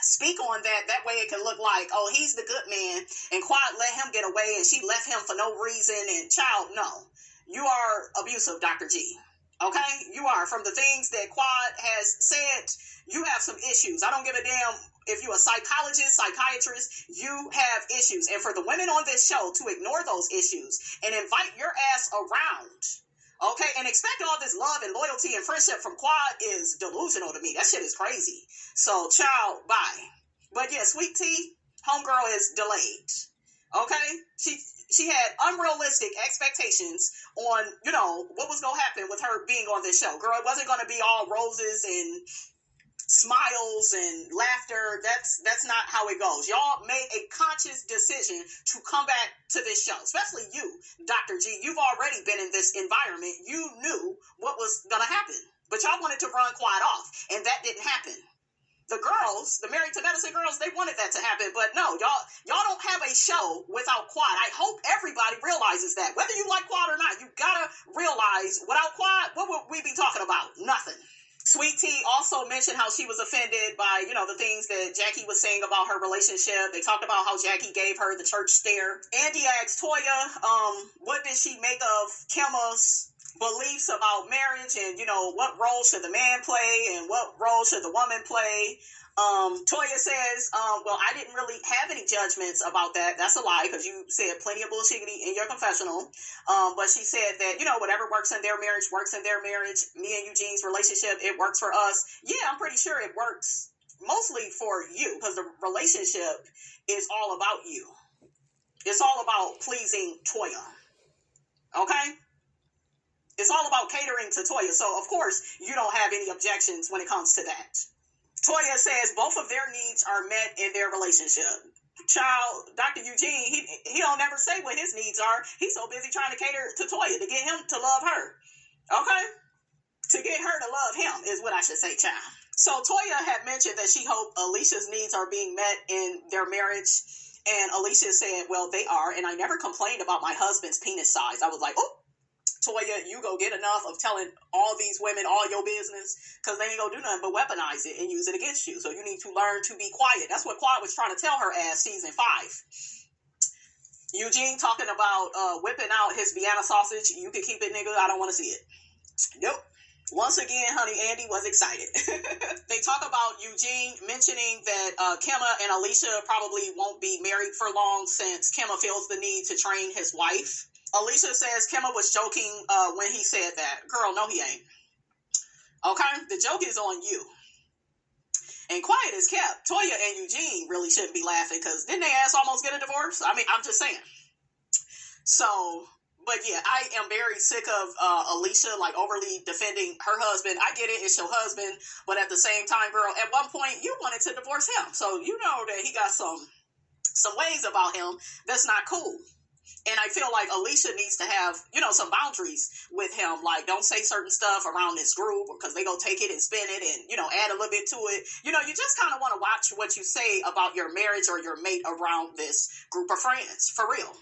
speak on that way it can look like, oh, he's the good man and Quad let him get away and she left him for no reason. And child, no, you are abusive, Dr. G. Okay, you are. From the things that Quad has said, you have some issues. I don't give a damn if you're a psychologist, psychiatrist, you have issues. And for the women on this show to ignore those issues and invite your ass around, okay, and expect all this love and loyalty and friendship from Quad is delusional to me. That shit is crazy. So, child, bye. But yeah, Sweet Tea, homegirl is delayed. Okay? She had unrealistic expectations on, what was going to happen with her being on this show. Girl, it wasn't going to be all roses and smiles and laughter. That's not how it goes. Y'all made a conscious decision to come back to this show, especially you, Dr. G. You've already been in this environment. You knew what was going to happen, but y'all wanted to run Quad off, and that didn't happen. The girls, the Married to Medicine girls, they wanted that to happen, but no, y'all don't have a show without Quad. I hope everybody realizes that. Whether you like Quad or not, you gotta realize without Quad, what would we be talking about? Nothing. Sweet Tea also mentioned how she was offended by, the things that Jackie was saying about her relationship. They talked about how Jackie gave her the church stare. Andy asked Toya, what did she make of Kimma's beliefs about marriage and, what role should the man play and what role should the woman play? Toya says, well, I didn't really have any judgments about that. That's a lie, because you said plenty of bullshit in your confessional. But she said that, whatever works in their marriage works in their marriage. Me and Eugene's relationship, it works for us. Yeah, I'm pretty sure it works mostly for you, because the relationship is all about you. It's all about pleasing Toya. Okay? It's all about catering to Toya. So, of course, you don't have any objections when it comes to that. Toya says both of their needs are met in their relationship. Child, Dr. Eugene, he don't never say what his needs are. He's so busy trying to cater to Toya to get him to love her. Okay? To get her to love him is what I should say, child. So Toya had mentioned that she hoped Alicia's needs are being met in their marriage. And Alicia said, well, they are. And I never complained about my husband's penis size. I was like, oh, Toya, you go get enough of telling all these women all your business, because they ain't gonna do nothing but weaponize it and use it against you. So you need to learn to be quiet. That's what Quad was trying to tell her ass season 5. Eugene talking about whipping out his Vienna sausage. You can keep it, nigga. I don't want to see it. Nope. Once again, honey, Andy was excited. They talk about Eugene mentioning that Kimma and Alicia probably won't be married for long, since Kimma feels the need to train his wife. Alicia says Kimma was joking when he said that. Girl, no, he ain't. Okay? The joke is on you. And quiet is kept. Toya and Eugene really shouldn't be laughing, because didn't they ass almost get a divorce? I mean, I'm just saying. So, but yeah, I am very sick of Alicia, overly defending her husband. I get it, it's your husband. But at the same time, girl, at one point, you wanted to divorce him. So you know that he got some ways about him that's not cool. And I feel like Alicia needs to have, some boundaries with him. Like, don't say certain stuff around this group, because they go take it and spin it and, add a little bit to it. You just kind of want to watch what you say about your marriage or your mate around this group of friends, for real.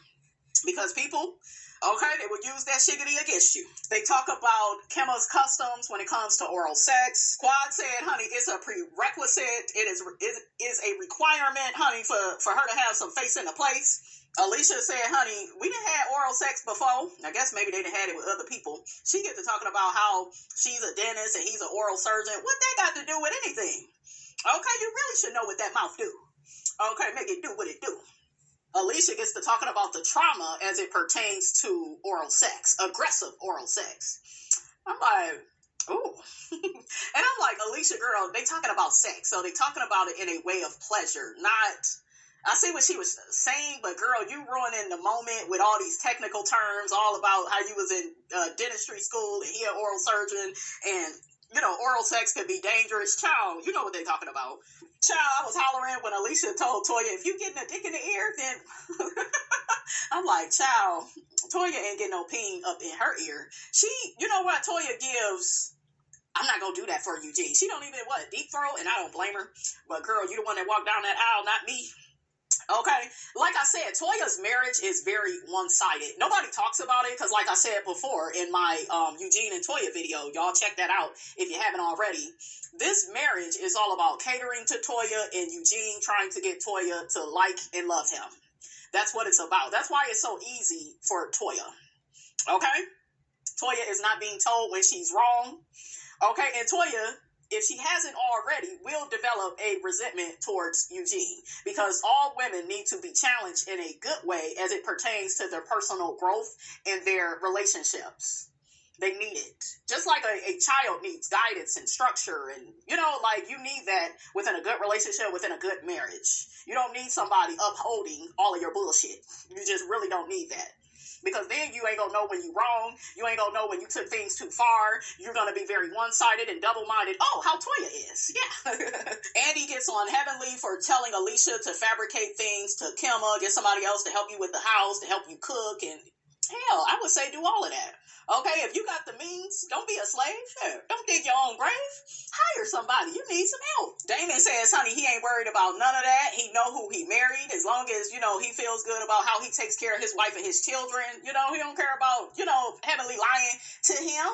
Because people, okay, they will use that shiggity against you. They talk about Kimma's customs when it comes to oral sex. Quad said, honey, it's a prerequisite. It is a requirement, honey, for her to have some face in the place. Alicia said, honey, we done had oral sex before. I guess maybe they done had it with other people. She get to talking about how she's a dentist and he's an oral surgeon. What that got to do with anything? Okay, you really should know what that mouth do. Okay, make it do what it do. Alicia gets to talking about the trauma as it pertains to oral sex, aggressive oral sex. I'm like, ooh. And I'm like, Alicia, girl, they talking about sex. So they talking about it in a way of pleasure, not... I see what she was saying, but girl, you ruining the moment with all these technical terms, all about how you was in dentistry school and he an oral surgeon, and, you know, oral sex could be dangerous. Child, you know what they talking about. Child, I was hollering when Alicia told Toya, if you getting a dick in the ear, then... I'm like, child, Toya ain't getting no peen up in her ear. She, you know what, Toya gives... I'm not going to do that for Eugene. She don't even, deep throat, and I don't blame her. But girl, you the one that walked down that aisle, not me. Okay, like I said, Toya's marriage is very one-sided. Nobody talks about it because, like I said before in my Eugene and Toya video, y'all check that out if you haven't already. This marriage is all about catering to Toya and Eugene trying to get Toya to like and love him. That's what it's about. That's why it's so easy for Toya. Okay? Toya is not being told when she's wrong. Okay, and Toya, if she hasn't already, will develop a resentment towards Eugene because all women need to be challenged in a good way as it pertains to their personal growth and their relationships. They need it. Just like a child needs guidance and structure and, you know, like you need that within a good relationship, within a good marriage. You don't need somebody upholding all of your bullshit. You just really don't need that. Because then you ain't gonna know when you're wrong. You ain't gonna know when you took things too far. You're gonna be very one-sided and double-minded. Oh, how Toya is. Yeah. Andy gets on Heavenly for telling Alicia to fabricate things to Kilma, get somebody else to help you with the house, to help you cook. And hell, I would say do all of that. Okay, if you got the means, don't be a slave. Don't dig your own grave. Hire somebody. You need some help. Damon says, honey, he ain't worried about none of that. He know who he married. As long as, you know, he feels good about how he takes care of his wife and his children. You know, he don't care about, you know, Heavenly lying to him.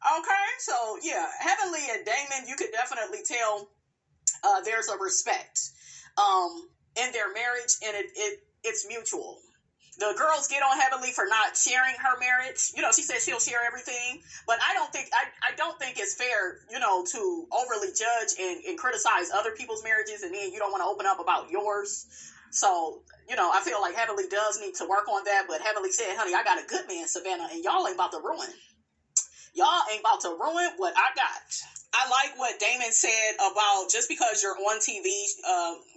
Okay, so yeah, Heavenly and Damon, you could definitely tell there's a respect in their marriage, and it's mutual. The girls get on Heavenly for not sharing her marriage. You know, she says she'll share everything, but I don't think it's fair, you know, to overly judge and criticize other people's marriages, and then you don't want to open up about yours. So, you know, I feel like Heavenly does need to work on that, but Heavenly said, honey, I got a good man, Savannah, and y'all ain't about to ruin. Y'all ain't about to ruin what I got. I like what Damon said about just because you're on TV,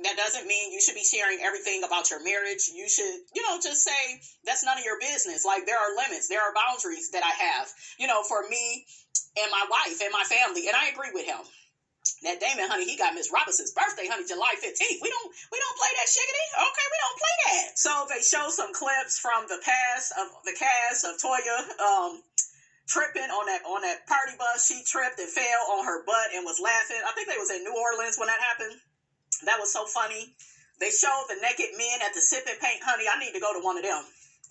that doesn't mean you should be sharing everything about your marriage. You should, you know, just say that's none of your business. Like, there are limits. There are boundaries that I have, you know, for me and my wife and my family. And I agree with him. That Damon, honey, he got Miss Robinson's birthday, honey, July 15th. We don't play that shiggity. Okay, we don't play that. So they show some clips from the past of the cast of Toya, tripping on that party bus. She tripped and fell on her butt and was laughing. I think they was in New Orleans when that happened. That was so funny. They showed the naked men at the sip and paint. Honey, I need to go to one of them.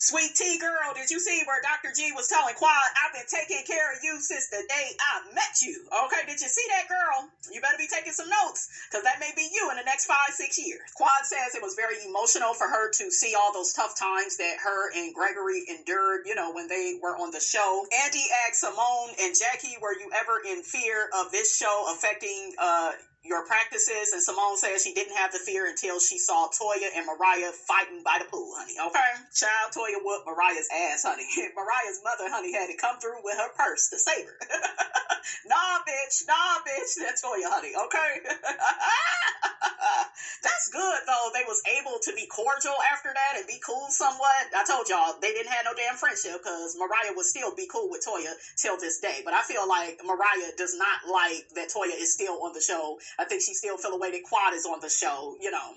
Sweet Tea girl, did you see where Dr. G was telling Quad, I've been taking care of you since the day I met you? Okay, did you see that, girl? You better be taking some notes, because that may be you in the next 5-6 years. Quad says it was very emotional for her to see all those tough times that her and Gregory endured, you know, when they were on the show. Andy asked Simone and Jackie, were you ever in fear of this show affecting your practices? And Simone says she didn't have the fear until she saw Toya and Mariah fighting by the pool, honey. Okay? Child, Toya whooped Mariah's ass, honey. Mariah's mother, honey, had to come through with her purse to save her. Nah, bitch. That's Toya, honey. Okay? That's good, though. They was able to be cordial after that and be cool somewhat. I told y'all, they didn't have no damn friendship because Mariah would still be cool with Toya till this day. But I feel like Mariah does not like that Toya is still on the show. I think she still feel the way that Quad is on the show, you know.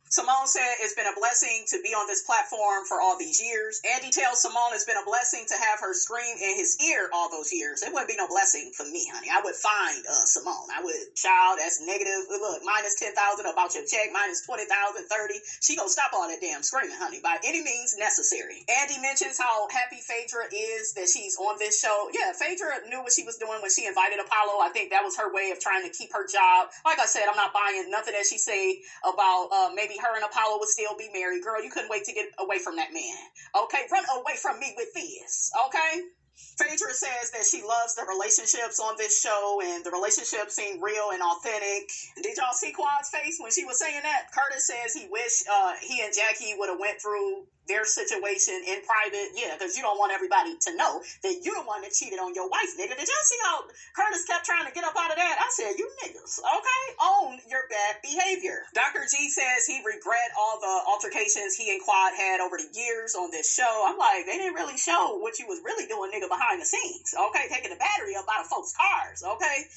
Simone said it's been a blessing to be on this platform for all these years. Andy tells Simone it's been a blessing to have her scream in his ear all those years. It wouldn't be no blessing for me, honey. I would find Simone. I would, child, that's negative. Look, minus 10,000 about your check, minus 20,000, 30. She gonna stop all that damn screaming, honey, by any means necessary. Andy mentions how happy Phaedra is that she's on this show. Yeah, Phaedra knew what she was doing when she invited Apollo. I think that was her way of trying to keep her job. Like I said, I'm not buying nothing that she say about maybe her and Apollo would still be married. Girl, you couldn't wait to get away from that man. Okay, run away from me with this. Okay? Phaedra says that she loves the relationships on this show, and the relationships seem real and authentic. Did y'all see Quad's face when she was saying that? Curtis says he wished he and Jackie would have went through their situation in private. Yeah, because you don't want everybody to know that you're the one that cheated on your wife, nigga. Did y'all see how Curtis kept trying to get up out of that? I said, you niggas, okay? Own your bad behavior. Dr. G says he regret all the altercations he and Quad had over the years on this show. I'm like, they didn't really show what you was really doing, nigga, behind the scenes, okay? Taking the battery up out of folks' cars, okay?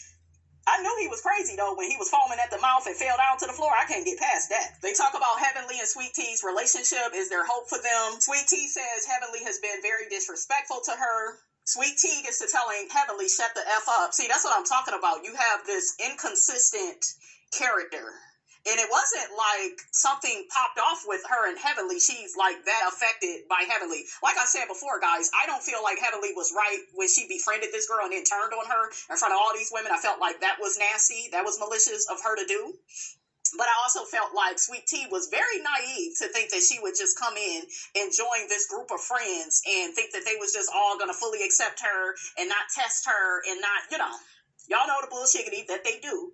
I knew he was crazy, though, when he was foaming at the mouth and fell down to the floor. I can't get past that. They talk about Heavenly and Sweet Tea's relationship. Is there hope for them? Sweet Tea says Heavenly has been very disrespectful to her. Sweet Tea gets to telling Heavenly, shut the F up. See, that's what I'm talking about. You have this inconsistent character. And it wasn't like something popped off with her and Heavenly. She's like that affected by Heavenly. Like I said before, guys, I don't feel like Heavenly was right when she befriended this girl and then turned on her in front of all these women. I felt like that was nasty. That was malicious of her to do. But I also felt like Sweet Tea was very naive to think that she would just come in and join this group of friends and think that they was just all going to fully accept her and not test her and not, y'all know the bullshiggity that they do,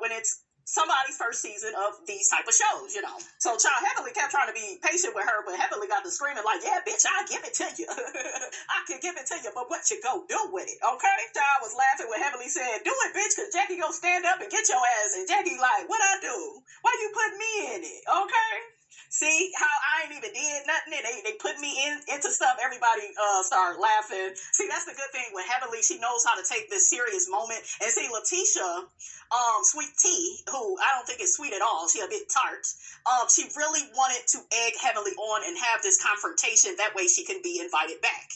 when it's somebody's first season of these type of shows, So Child Heavenly kept trying to be patient with her, but Heavenly got to screaming like, yeah, bitch, I'll give it to you. I can give it to you, but what you go do with it, okay? Child was laughing when Heavenly said, do it, bitch, because Jackie gonna stand up and get your ass. And Jackie like, what I do? Why you put me in it, okay? See how I ain't even did nothing and they put me into stuff. Everybody started laughing. See, that's the good thing with Heavenly. She knows how to take this serious moment. And see, Letitia, Sweet Tea, who I don't think is sweet at all, she a bit tart. She really wanted to egg Heavenly on and have this confrontation. That way she can be invited back.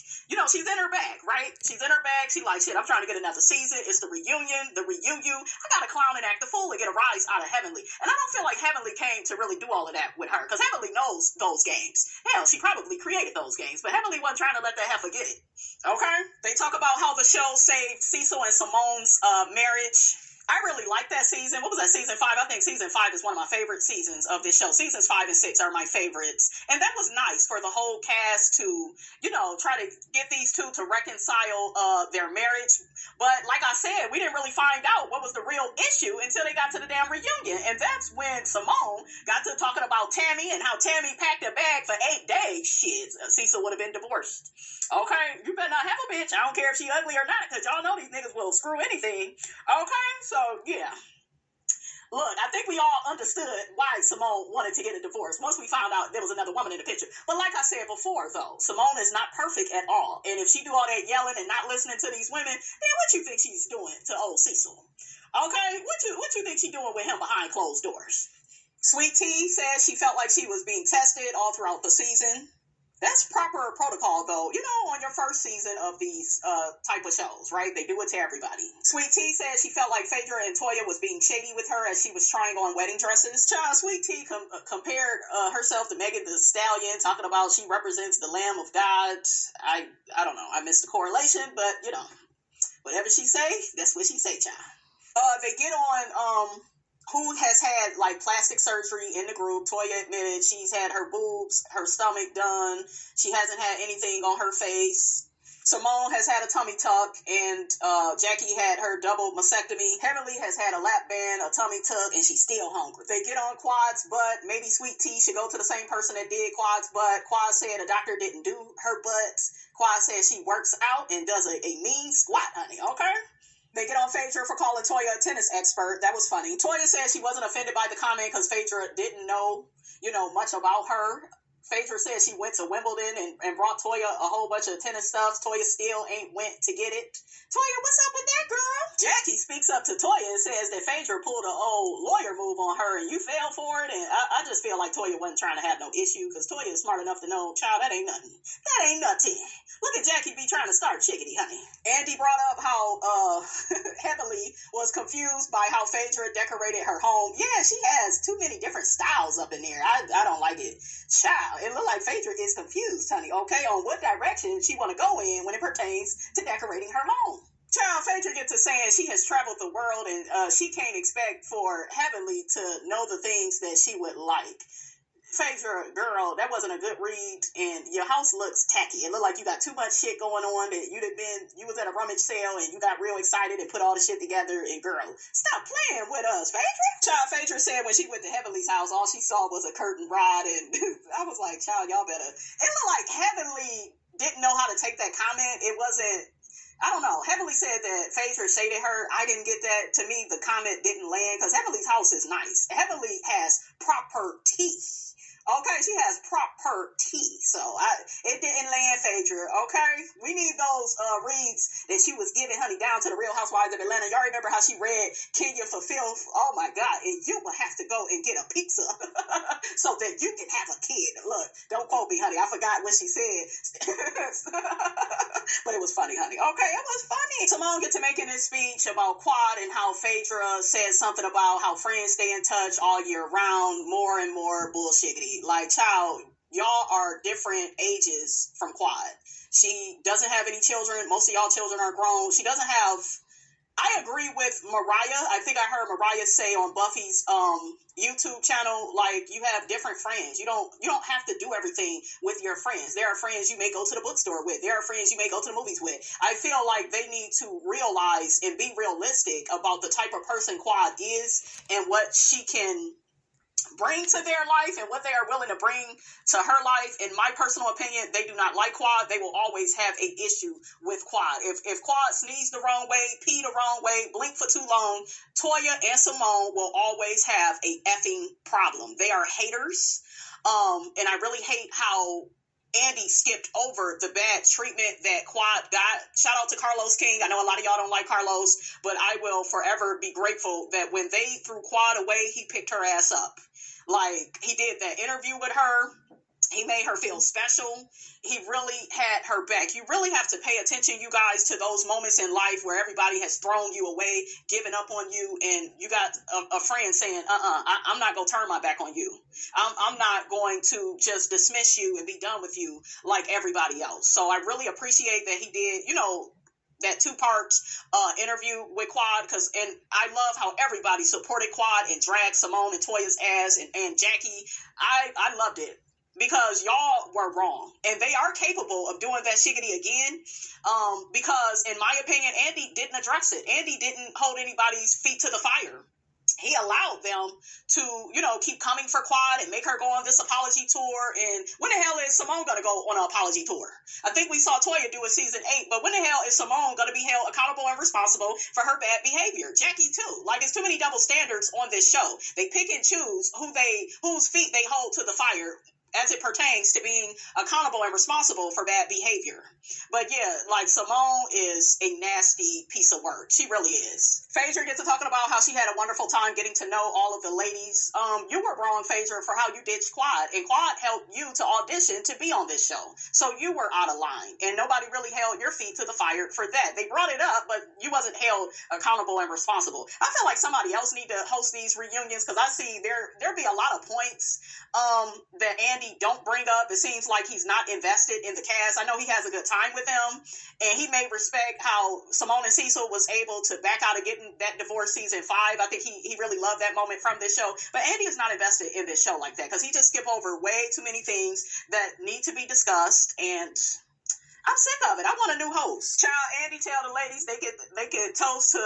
She's in her bag, right? She's in her bag. She like, shit, I'm trying to get another season. It's the reunion, I got to clown and act a fool and get a rise out of Heavenly. And I don't feel like Heavenly came to really do all of that with her, because Heavenly knows those games. Hell, she probably created those games, but Heavenly wasn't trying to let that heifer get it. Okay? They talk about how the show saved Cecil and Simone's marriage. I really like that season. What was that, season 5? I think season 5 is one of my favorite seasons of this show. Seasons 5 and 6 are my favorites. And that was nice for the whole cast to, try to get these two to reconcile their marriage. But like I said, we didn't really find out what was the real issue until they got to the damn reunion. And that's when Simone got to talking about Tammy and how Tammy packed a bag for 8 days. Shit, Cecil would have been divorced. Okay? You better not have a bitch. I don't care if she ugly or not, because y'all know these niggas will screw anything. Okay? So, yeah. Look, I think we all understood why Simone wanted to get a divorce once we found out there was another woman in the picture. But like I said before, though, Simone is not perfect at all. And if she do all that yelling and not listening to these women, then what you think she's doing to old Cecil? Okay? What you think she's doing with him behind closed doors? Sweet Tea says she felt like she was being tested all throughout the season. That's proper protocol, though, on your first season of these type of shows, right? They do it to everybody. Sweet Tea said she felt like Phaedra and Toya was being shady with her as she was trying on wedding dresses. Child, Sweet Tea compared herself to Megan Thee Stallion, talking about she represents the Lamb of God. I don't know. I missed the correlation, but, whatever she say, that's what she say, child. They get on who has had like plastic surgery in the group. Toya admitted she's had her boobs, her stomach done. She hasn't had anything on her face. Simone has had a tummy tuck, and Jackie had her double mastectomy. Heavenly has had a lap band, a tummy tuck, and she's still hungry. They get on Quad's butt. Maybe Sweet Tea should go to the same person that did Quad's butt. Quad said a doctor didn't do her butt. Quad said she works out and does a mean squat, honey, okay? They get on Phaedra for calling Toya a tennis expert. That was funny. Toya said she wasn't offended by the comment because Phaedra didn't know, much about her. Phaedra said she went to Wimbledon and brought Toya a whole bunch of tennis stuff. Toya still ain't went to get it. Toya, what's up with that, girl? Jackie speaks up to Toya and says that Phaedra pulled an old lawyer move on her and you fell for it. And I just feel like Toya wasn't trying to have no issue because Toya is smart enough to know, child, that ain't nothing. That ain't nothing. Look at Jackie be trying to start chickadee, honey. Andy brought up how Heavenly was confused by how Phaedra decorated her home. Yeah, she has too many different styles up in there. I don't like it. Child, it looked like Phaedra is confused, honey, okay, on what direction she want to go in when it pertains to decorating her home. Child, Phaedra gets to saying she has traveled the world and she can't expect for Heavenly to know the things that she would like. Phaedra, girl, that wasn't a good read, and your house looks tacky. It looked like you got too much shit going on, that you was at a rummage sale, and you got real excited and put all the shit together, and girl, stop playing with us, Phaedra. Child, Phaedra said when she went to Heavenly's house, all she saw was a curtain rod, and I was like, child, y'all better. It looked like Heavenly didn't know how to take that comment. It wasn't, I don't know. Heavenly said that Phaedra shaded her. I didn't get that. To me, the comment didn't land, because Heavenly's house is nice. Heavenly has proper teeth. Okay, she has proper teeth, so it didn't land, Phaedra, okay? We need those reads that she was giving, honey, down to the Real Housewives of Atlanta. Y'all remember how she read Kenya for Filth? Oh, my God, and you will have to go and get a pizza so that you can have a kid. Look, don't quote me, honey. I forgot what she said, but it was funny, honey. Okay, it was funny. Simone get to making this speech about Quad and how Phaedra said something about how friends stay in touch all year round, more and more bullshitty. Like, child, y'all are different ages from Quad. She doesn't have any children. Most of y'all children are grown. She doesn't have... I agree with Mariah. I think I heard Mariah say on Buffy's YouTube channel, like, you have different friends. You don't have to do everything with your friends. There are friends you may go to the bookstore with. There are friends you may go to the movies with. I feel like they need to realize and be realistic about the type of person Quad is and what she can bring to their life and what they are willing to bring to her life. In my personal opinion, they do not like Quad. They will always have an issue with Quad. If Quad sneezed the wrong way, pee the wrong way, blink for too long, Toya and Simone will always have a effing problem. They are haters. And I really hate how Andy skipped over the bad treatment that Quad got. Shout out to Carlos King. I know a lot of y'all don't like Carlos, but I will forever be grateful that when they threw Quad away, he picked her ass up. Like, he did that interview with her. He made her feel special. He really had her back. You really have to pay attention, you guys, to those moments in life where everybody has thrown you away, given up on you, and you got a friend saying, I'm not going to turn my back on you. I'm not going to just dismiss you and be done with you like everybody else. So I really appreciate that he did, that 2-part interview with Quad, and I love how everybody supported Quad and dragged Simone and Toya's ass and Jackie. I loved it. Because y'all were wrong. And they are capable of doing that shiggity again. Because, in my opinion, Andy didn't address it. Andy didn't hold anybody's feet to the fire. He allowed them to, keep coming for Quad and make her go on this apology tour. And when the hell is Simone going to go on an apology tour? I think we saw Toya do it season 8. But when the hell is Simone going to be held accountable and responsible for her bad behavior? Jackie, too. Like, it's too many double standards on this show. They pick and choose whose feet they hold to the fire as it pertains to being accountable and responsible for bad behavior. But yeah, like, Simone is a nasty piece of work. She really is. Phaedra gets to talking about how she had a wonderful time getting to know all of the ladies. You were wrong, Phaedra, for how you ditched Quad. And Quad helped you to audition to be on this show. So you were out of line. And nobody really held your feet to the fire for that. They brought it up, but you wasn't held accountable and responsible. I feel like somebody else need to host these reunions, because I see there'll be a lot of points that Andy don't bring up. It seems like he's not invested in the cast. I know he has a good time with them, and he may respect how Simone and Cecil was able to back out of getting that divorce season 5. I think he really loved that moment from this show. But Andy is not invested in this show like that, because he just skipped over way too many things that need to be discussed, and I'm sick of it. I want a new host. Child, Andy tell the ladies they could toast to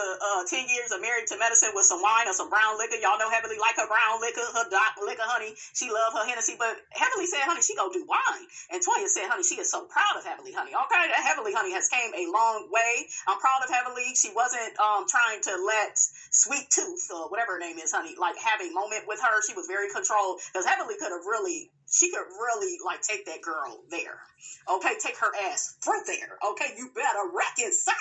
10 years of Married to Medicine with some wine or some brown liquor. Y'all know Heavenly like her brown liquor, her dark liquor, honey. She love her Hennessy, but Heavenly said, honey, she gonna do wine. And Toya said, honey, she is so proud of Heavenly, honey. Okay, that Heavenly, honey, has came a long way. I'm proud of Heavenly. She wasn't trying to let Sweet Tooth, or whatever her name is, honey, like, have a moment with her. She was very controlled, because Heavenly could really like take that girl there. Okay, take her ass through there. Okay, you better reconcile.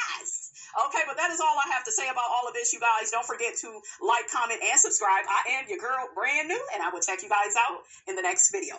Okay, but that is all I have to say about all of this, you guys. Don't forget to like, comment, and subscribe. I am your girl, brand new, and I will check you guys out in the next video.